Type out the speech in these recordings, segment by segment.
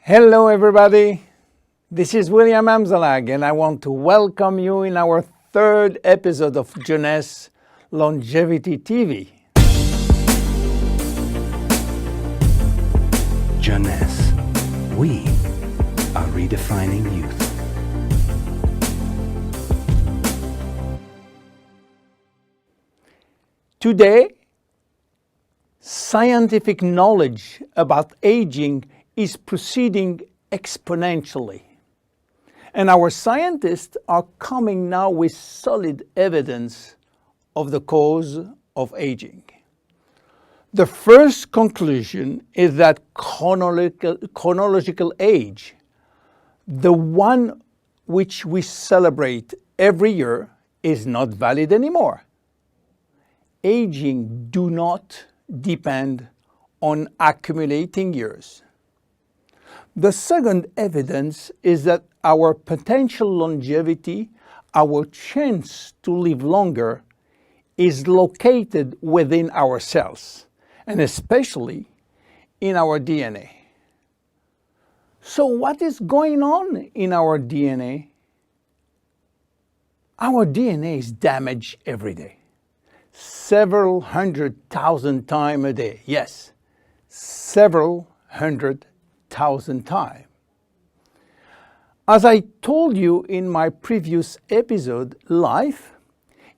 Hello everybody, this is William Amzalag and I want to welcome you in our third episode of Jeunesse Longevity TV. Jeunesse, we are redefining youth. Today, scientific knowledge about aging is proceeding exponentially. And our scientists are coming now with solid evidence of the cause of aging. The first conclusion is that chronological age, the one which we celebrate every year, is not valid anymore. Aging do not depend on accumulating years. The second evidence is that our potential longevity, our chance to live longer, is located within our cells, and especially in our DNA. So what is going on in our DNA? Our DNA is damaged every day. Several 100,000 times a day. Yes, several 100,000 times. As I told you in my previous episode, life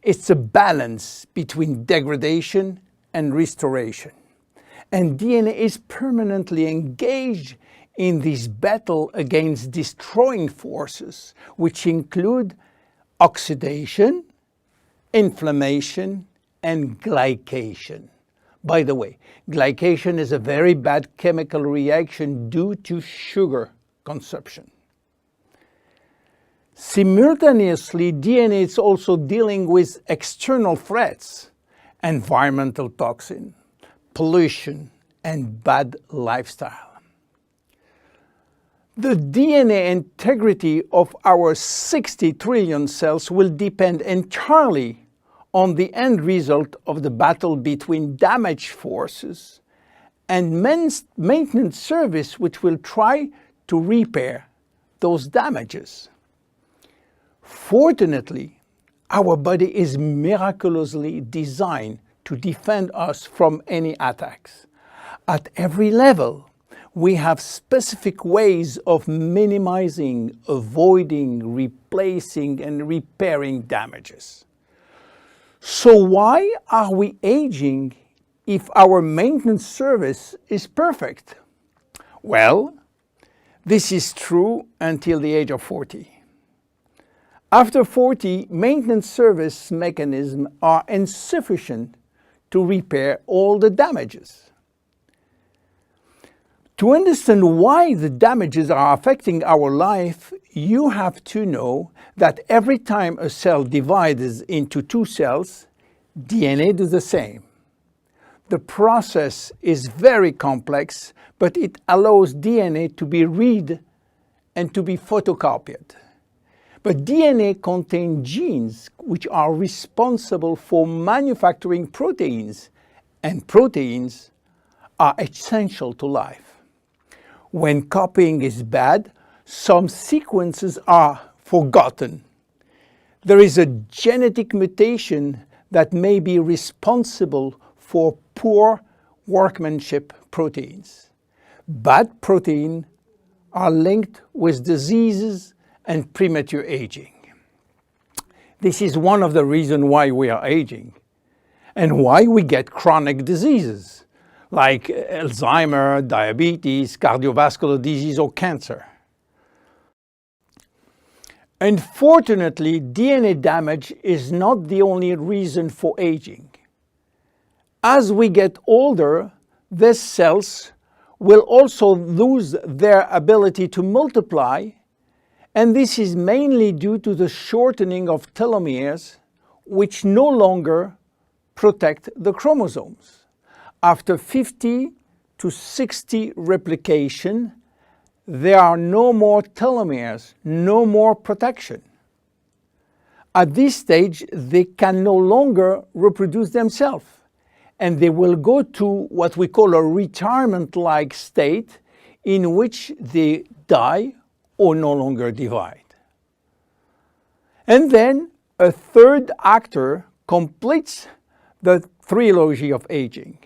is a balance between degradation and restoration. And DNA is permanently engaged in this battle against destroying forces, which include oxidation, inflammation, and glycation. By the way, glycation is a very bad chemical reaction due to sugar consumption. Simultaneously, DNA is also dealing with external threats, environmental toxin, pollution, and bad lifestyle. The DNA integrity of our 60 trillion cells will depend entirely on the end result of the battle between damage forces and maintenance service, which will try to repair those damages. Fortunately, our body is miraculously designed to defend us from any attacks. At every level, we have specific ways of minimizing, avoiding, replacing, and repairing damages. So why are we aging if our maintenance service is perfect? Well, this is true until the age of 40. After 40, maintenance service mechanisms are insufficient to repair all the damages. To understand why the damages are affecting our life, you have to know that every time a cell divides into two cells, DNA does the same. The process is very complex, but it allows DNA to be read and to be photocopied. But DNA contains genes which are responsible for manufacturing proteins, and proteins are essential to life. When copying is bad, some sequences are forgotten. There is a genetic mutation that may be responsible for poor workmanship proteins. Bad proteins are linked with diseases and premature aging. This is one of the reasons why we are aging and why we get chronic diseases like Alzheimer's, diabetes, cardiovascular disease, or cancer. Unfortunately, DNA damage is not the only reason for aging. As we get older, these cells will also lose their ability to multiply, and this is mainly due to the shortening of telomeres, which no longer protect the chromosomes. After 50 to 60 replication, there are no more telomeres, no more protection. At this stage, they can no longer reproduce themselves, and they will go to what we call a retirement-like state, in which they die or no longer divide. And then a third actor completes the trilogy of aging.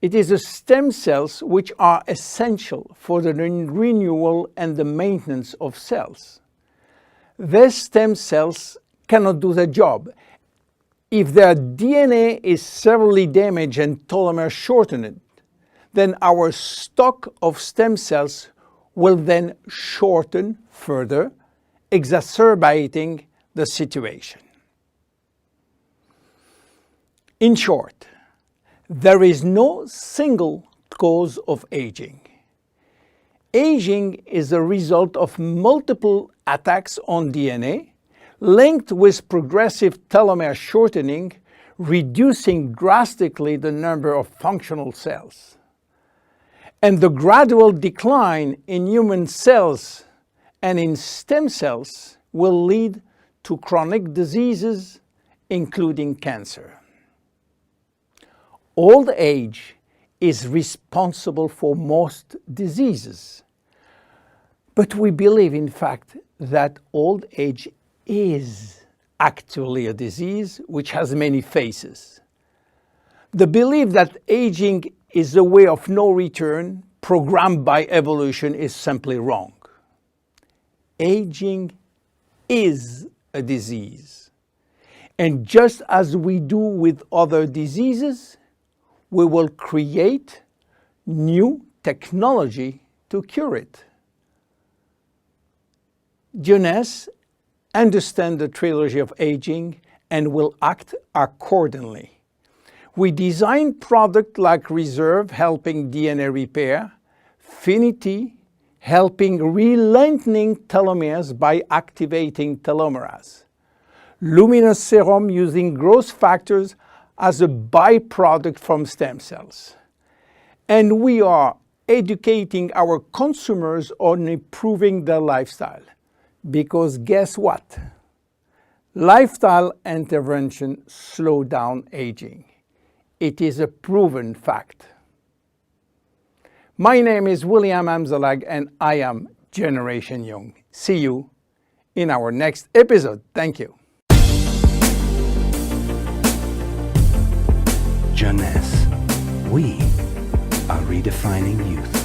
It is the stem cells which are essential for the renewal and the maintenance of cells. These stem cells cannot do their job. If their DNA is severely damaged and telomere shortened, then our stock of stem cells will then shorten further, exacerbating the situation. In short, there is no single cause of aging. Aging is a result of multiple attacks on DNA, linked with progressive telomere shortening, reducing drastically the number of functional cells. And the gradual decline in human cells and in stem cells will lead to chronic diseases, including cancer. Old age is responsible for most diseases. But we believe, in fact, that old age is actually a disease which has many faces. The belief that aging is a way of no return programmed by evolution is simply wrong. Aging is a disease. And just as we do with other diseases, we will create new technology to cure it. Jeunesse understands the trilogy of aging and will act accordingly. We design products like Reserve, helping DNA repair, Finity, helping re-lengthening telomeres by activating telomerase, Luminous Serum, using growth factors as a byproduct from stem cells. And we are educating our consumers on improving their lifestyle. Because guess what? Lifestyle intervention slow down aging. It is a proven fact. My name is William Amzalag and I am Generation Young. See you in our next episode. Thank you. Jeunesse. We are redefining youth.